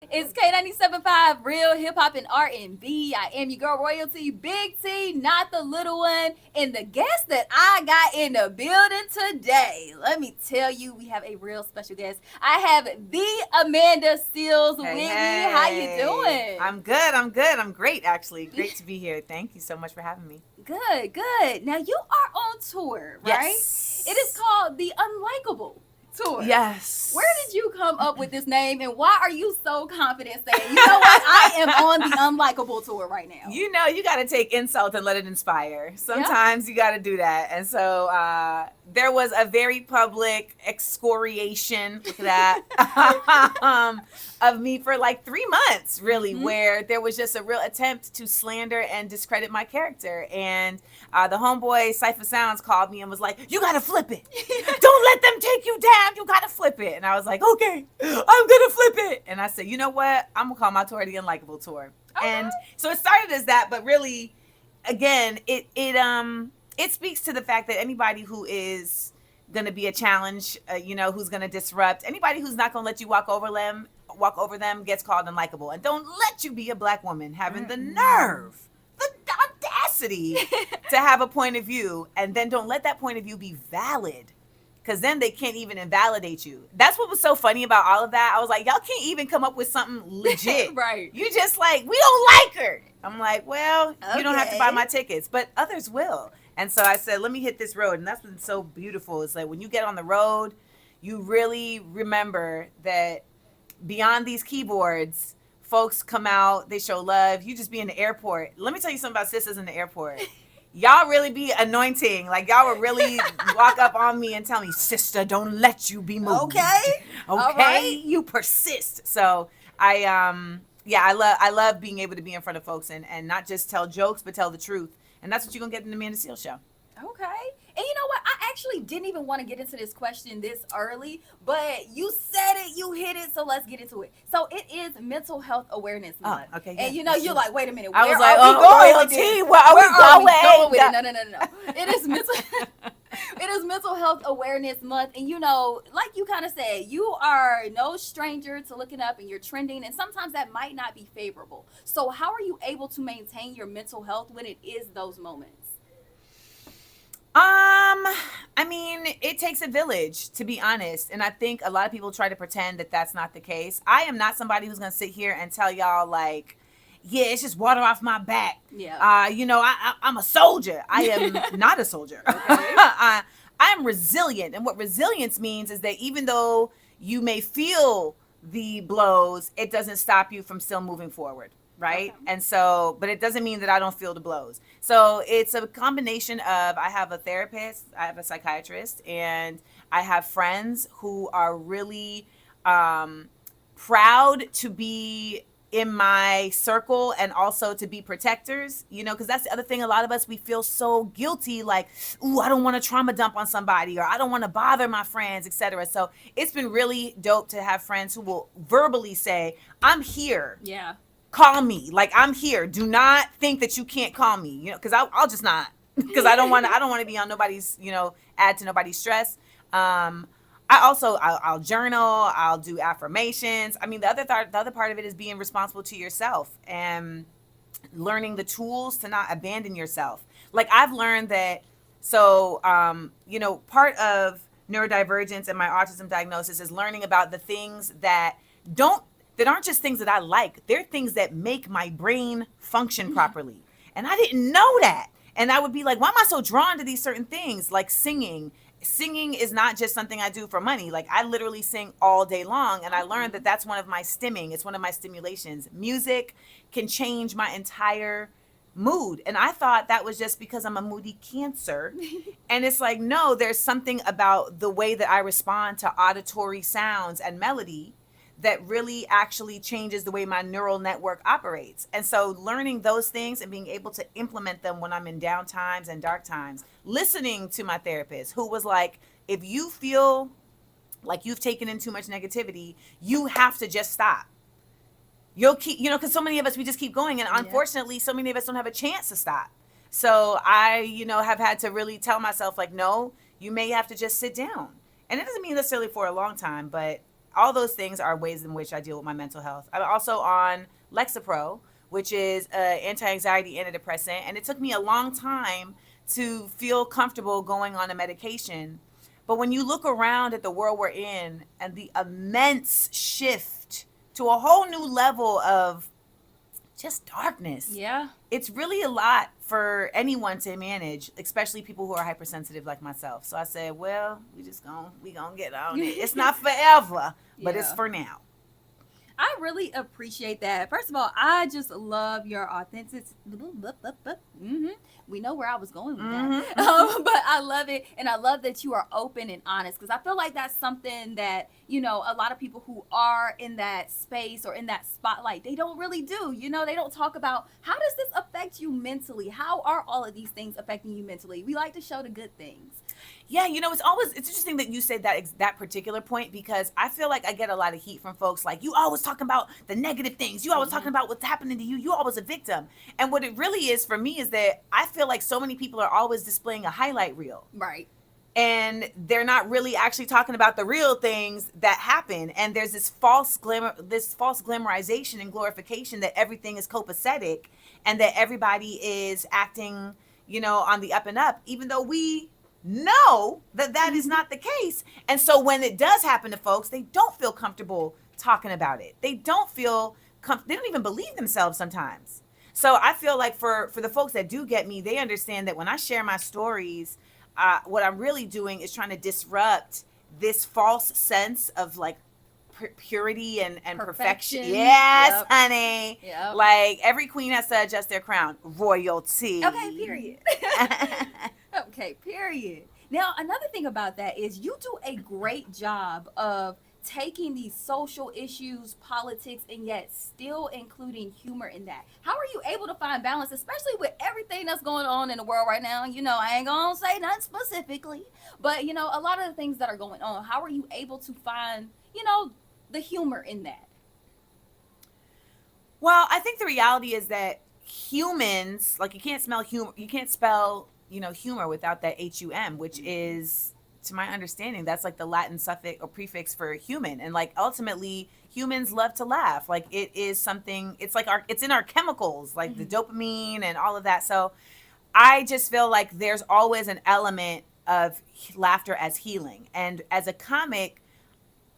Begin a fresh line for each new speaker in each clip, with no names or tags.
It's K97.5, Real Hip Hop and R&B. I am your girl Royalty, Big T, not the little one. And the guest that I got in the building today, let me tell you, we have a real special guest. I have the Amanda Seals with me. How you doing?
I'm good. I'm great, actually. Great to be here. Thank you so much for having me.
Good, good. Now you are on tour, right?
Yes.
It is called the Unlikable Tour.
Yes.
Where did you come up with this name, and why are you so confident saying, you know what, I am on the Unlikable Tour right now?
You know, you got to take insult and let it inspire. Sometimes you got to do that. And so there was a very public excoriation, look at that, of me for like 3 months, really, where there was just a real attempt to slander and discredit my character. And the homeboy Cypher Sounds called me and was like, you got to flip it. Don't let them take you down. You got to flip it. And I was like, okay, I'm going to flip it. And I said, you know what? I'm going to call my tour the Unlikable Tour. Okay. And so it started as that, but really, again, it speaks to the fact that anybody who is going to be a challenge, who's going to disrupt, anybody who's not going to let you walk over them gets called unlikable. And don't let you be a black woman having the nerve, the audacity to have a point of view, and then don't let that point of view be valid. Because then they can't even invalidate you. That's what was so funny about all of that. I was like, y'all can't even come up with something legit.
Right.
You just like, we don't like her. I'm like, well, okay. You don't have to buy my tickets, but others will. And so I said, let me hit this road. And that's what's so beautiful. It's like when you get on the road, you really remember that beyond these keyboards, folks come out, they show love. You just be in the airport. Let me tell you something about sisters in the airport. Y'all really be anointing. Like, y'all would really walk up on me and tell me, sister, don't let you be moved.
Okay. All right.
You persist. So I love being able to be in front of folks and not just tell jokes, but tell the truth. And that's what you're going to get in the Amanda Seals show.
Okay. And you know what? I actually didn't even want to get into this question this early, but you said it, you hit it, so let's get into it. So it is Mental Health Awareness Month.
Okay.
And you're like, wait a minute.
I was
like,
royalty. Where are we going
with it? No. It is Mental Health Awareness Month. And like you kind of said, you are no stranger to looking up and you're trending, and sometimes that might not be favorable. So how are you able to maintain your mental health when it is those moments?
I mean, it takes a village, to be honest. And I think a lot of people try to pretend that that's not the case. I am not somebody who's going to sit here and tell y'all like, yeah, it's just water off my back.
Yeah.
I'm a soldier. I am not a soldier. Okay. I am resilient. And what resilience means is that even though you may feel the blows, it doesn't stop you from still moving forward. Right. Okay. And so, but it doesn't mean that I don't feel the blows. So it's a combination of, I have a therapist, I have a psychiatrist, and I have friends who are really proud to be in my circle and also to be protectors, because that's the other thing. A lot of us, we feel so guilty, like, ooh, I don't want to trauma dump on somebody, or I don't want to bother my friends, etc. So it's been really dope to have friends who will verbally say, I'm here.
Yeah.
Call me, like I'm here. Do not think that you can't call me, because I'll just not, because I don't want to be on nobody's, add to nobody's stress. I'll journal, I'll do affirmations. I mean, the other part of it is being responsible to yourself and learning the tools to not abandon yourself. Like I've learned that. So, part of neurodivergence and my autism diagnosis is learning about the things that aren't just things that I like. They're things that make my brain function properly. And I didn't know that. And I would be like, why am I so drawn to these certain things? Like singing. Singing is not just something I do for money. Like I literally sing all day long. And I learned that that's one of my stimming. It's one of my stimulations. Music can change my entire mood. And I thought that was just because I'm a moody Cancer. And it's like, no, there's something about the way that I respond to auditory sounds and melody that really actually changes the way my neural network operates. And so learning those things and being able to implement them when I'm in down times and dark times, listening to my therapist who was like, if you feel like you've taken in too much negativity, you have to just stop. You'll keep, because so many of us, we just keep going. And unfortunately, so many of us don't have a chance to stop. So I, have had to really tell myself like, no, you may have to just sit down. And it doesn't mean necessarily for a long time, but all those things are ways in which I deal with my mental health. I'm also on Lexapro, which is an anti-anxiety antidepressant, and it took me a long time to feel comfortable going on a medication. But when you look around at the world we're in and the immense shift to a whole new level of just darkness,
Yeah.
it's really a lot for anyone to manage, especially people who are hypersensitive like myself. So I said, well, we gonna get on it. It's not forever, but it's
Yeah.
for now.
I really appreciate that. First of all, I just love your authenticity. We know where I was going with that.
Mhm.
But I love it. And I love that you are open and honest, because I feel like that's something that, a lot of people who are in that space or in that spotlight, they don't really do. They don't talk about, how does this affect you mentally? How are all of these things affecting you mentally? We like to show the good things.
Yeah, it's interesting that you said that particular point, because I feel like I get a lot of heat from folks like, you always talking about the negative things. You always talking about what's happening to you. You always a victim. And what it really is for me is that I feel like so many people are always displaying a highlight reel.
Right.
And they're not really actually talking about the real things that happen. And there's this false glamorization and glorification that everything is copacetic and that everybody is acting, on the up and up, even though we know that is not the case. And so when it does happen to folks, they don't feel comfortable talking about it. They don't feel they don't even believe themselves sometimes. So I feel like for the folks that do get me, they understand that when I share my stories, what I'm really doing is trying to disrupt this false sense of like purity and perfection. Yes,
Yep.
Honey.
Yep.
Like every queen has to adjust their crown. Royalty.
Okay, period. Okay, period. Now, another thing about that is you do a great job of taking these social issues, politics, and yet still including humor in that. How are you able to find balance, especially with everything that's going on in the world right now? I ain't gonna say nothing specifically, but a lot of the things that are going on. How are you able to find, the humor in that?
Well, I think the reality is that humans, like you can't spell humor without that HUM, which is, to my understanding, that's like the Latin suffix or prefix for human. And like ultimately humans love to laugh. Like it is something, it's like it's in our chemicals, like the dopamine and all of that. So I just feel like there's always an element of laughter as healing. And as a comic,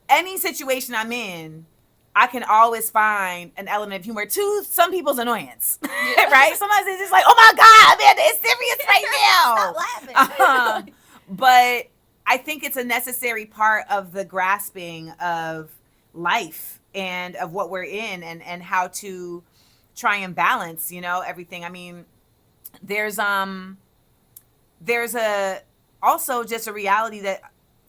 any situation I'm in, I can always find an element of humor to some people's annoyance, right? Sometimes it's just like, oh my God, man, it's serious right now.
Stop laughing.
But I think it's a necessary part of the grasping of life and of what we're in and how to try and balance, everything. I mean, there's also just a reality that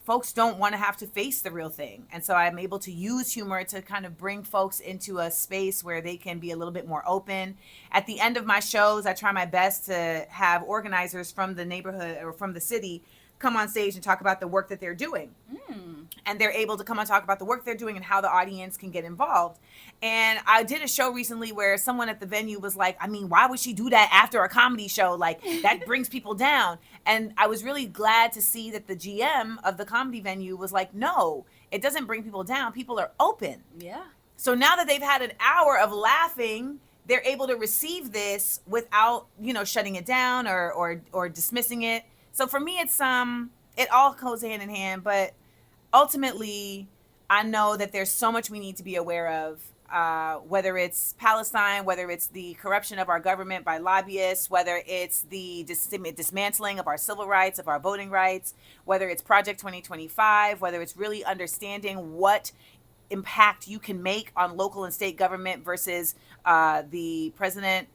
folks don't want to have to face the real thing. And so I'm able to use humor to kind of bring folks into a space where they can be a little bit more open. At the end of my shows, I try my best to have organizers from the neighborhood or from the city come on stage and talk about the work that they're doing. And they're able to come and talk about the work they're doing and how the audience can get involved. And I did a show recently where someone at the venue was like, I mean, why would she do that after a comedy show? Like, that brings people down. And I was really glad to see that the GM of the comedy venue was like, no, it doesn't bring people down. People are open.
Yeah.
So now that they've had an hour of laughing, they're able to receive this without, shutting it down or dismissing it. So for me, it's it all goes hand in hand, but ultimately, I know that there's so much we need to be aware of, whether it's Palestine, whether it's the corruption of our government by lobbyists, whether it's the dismantling of our civil rights, of our voting rights, whether it's Project 2025, whether it's really understanding what impact you can make on local and state government versus the president.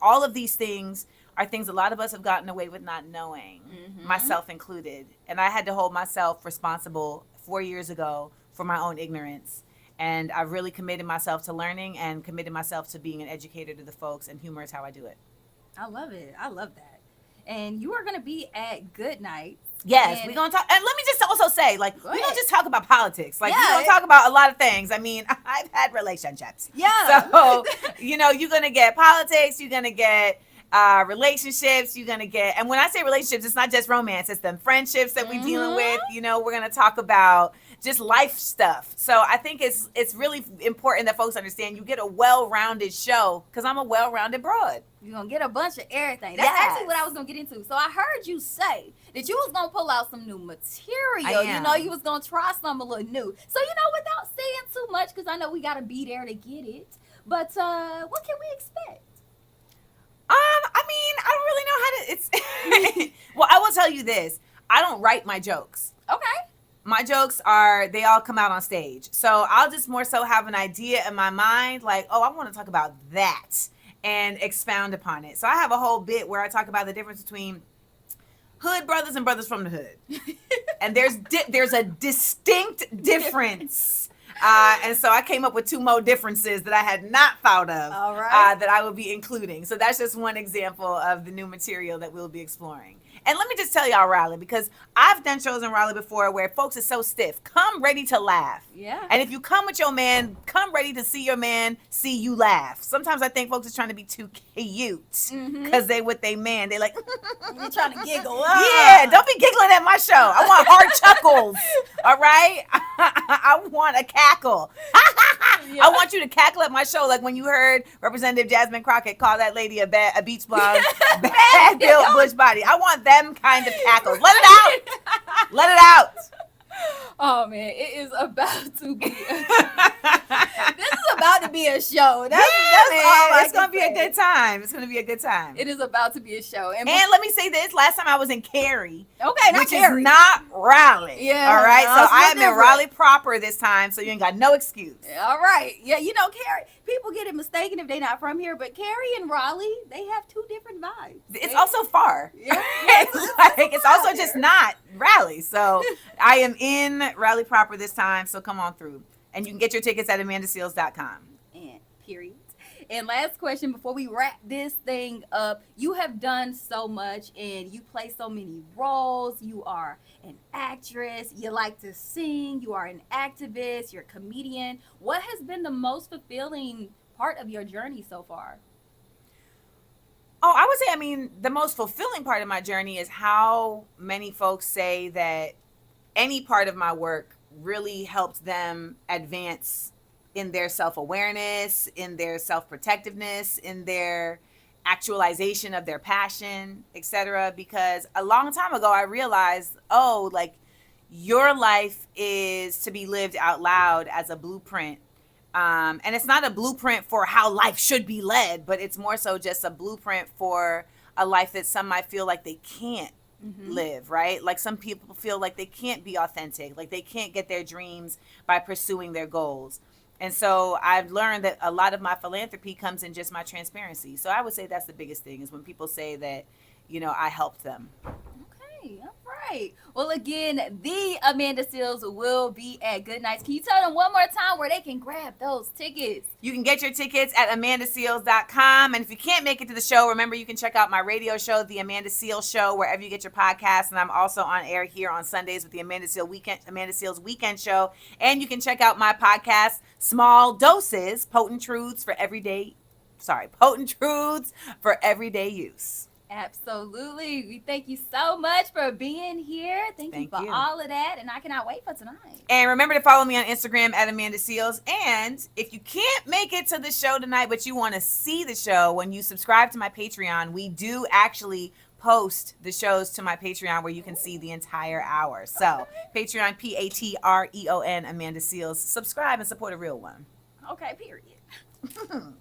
All of these things are things a lot of us have gotten away with not knowing, myself included. And I had to hold myself responsible 4 years ago for my own ignorance. And I've really committed myself to learning and committed myself to being an educator to the folks, and humor is how I do it.
I love it. I love that. And you are going to be at Good Night.
Yes,
And-
we're going to talk. And let me just also say, like,
Go
we
ahead.
don't just talk about politics. Like,
Yeah.
we don't talk about a lot of things. I mean, I've had relationships.
Yeah.
So, you're going to get politics. You're going to get relationships. You're going to get, and when I say relationships, it's not just romance. It's them friendships that we're dealing with. You know, we're going to talk about just life stuff. So I think it's really important that folks understand you get a well-rounded show because I'm a well-rounded broad.
You're going to get a bunch of everything. That's actually what I was going to get into. So I heard you say that you was going to pull out some new material. You know, you was going to try something a little new. So, you know, without saying too much, because I know we got to be there to get it. But what can we expect?
I mean, I don't really know how to, it's, well, I will tell you this. I don't write my jokes.
Okay.
My jokes they all come out on stage. So I'll just more so have an idea in my mind, like, oh, I want to talk about that and expound upon it. So I have a whole bit where I talk about the difference between hood brothers and brothers from the hood. And there's a distinct difference. And so I came up with 2 more differences that I had not thought of.
All right.
That I will be including. So that's just one example of the new material that we'll be exploring. And let me just tell y'all, Raleigh, because I've done shows in Raleigh before where folks are so stiff. Come ready to laugh.
Yeah.
And if you come with your man, come ready to see your man see you laugh. Sometimes I think folks are trying to be too cute because they with their man. They like,
you're trying to giggle.
Yeah, don't be giggling at my show. I want hard chuckles. All right? I want a cackle. Yeah. I want you to cackle at my show like when you heard Representative Jasmine Crockett call that lady a beach blonde, bad built bush body. I want them kind of cackles. Let it out. Let it out.
Oh man, it is about to be. This is about to be a show. That's all.
It's gonna be a good time. It's gonna be a good time.
It is about to be a show.
And let me say this: last time I was in Cary,
okay,
which
Cary.
is not Raleigh.
Yeah.
All right.
No,
so I am in Raleigh proper this time, so you ain't got no excuse.
All right. Yeah, you know, Cary. People get it mistaken if they're not from here, but Cary and Raleigh, they have 2 different vibes.
It's also far.
Yeah.
It's also just not Raleigh. So I am in Raleigh proper this time, so come on through. And you can get your tickets at amandaseals.com.
And period. And last question before we wrap this thing up. You have done so much and you play so many roles. You are an actress. You like to sing. You are an activist. You're a comedian. What has been the most fulfilling part of your journey so far?
Oh, I would say, I mean, the most fulfilling part of my journey is how many folks say that any part of my work really helped them advance in their self-awareness, in their self-protectiveness, in their actualization of their passion, etc. Because a long time ago, I realized, oh, like your life is to be lived out loud as a blueprint. And it's not a blueprint for how life should be led, but it's more so just a blueprint for a life that some might feel like they can't live, right? Like some people feel like they can't be authentic, like they can't get their dreams by pursuing their goals. And so I've learned that a lot of my philanthropy comes in just my transparency. So I would say that's the biggest thing is when people say that, you know, I helped them.
Okay, all right. Well, again, the Amanda Seales will be at Good Nights. Can you tell them one more time where they can grab those tickets?
You can get your tickets at amandaseals.com. And if you can't make it to the show, remember you can check out my radio show, The Amanda Seales Show, wherever you get your podcasts. And I'm also on air here on Sundays with the Amanda Seales Weekend Show. And you can check out my podcast, Small Doses, Potent Truths for Everyday Use.
Absolutely. We thank you so much for being here. Thank you for all of that. And I cannot wait for tonight.
And remember to follow me on Instagram at Amanda Seales. And if you can't make it to the show tonight, but you want to see the show, when you subscribe to my Patreon, we do actually post the shows to my Patreon where you can see the entire hour. So Patreon, Patreon, Amanda Seales. Subscribe and support a real one.
Okay, period.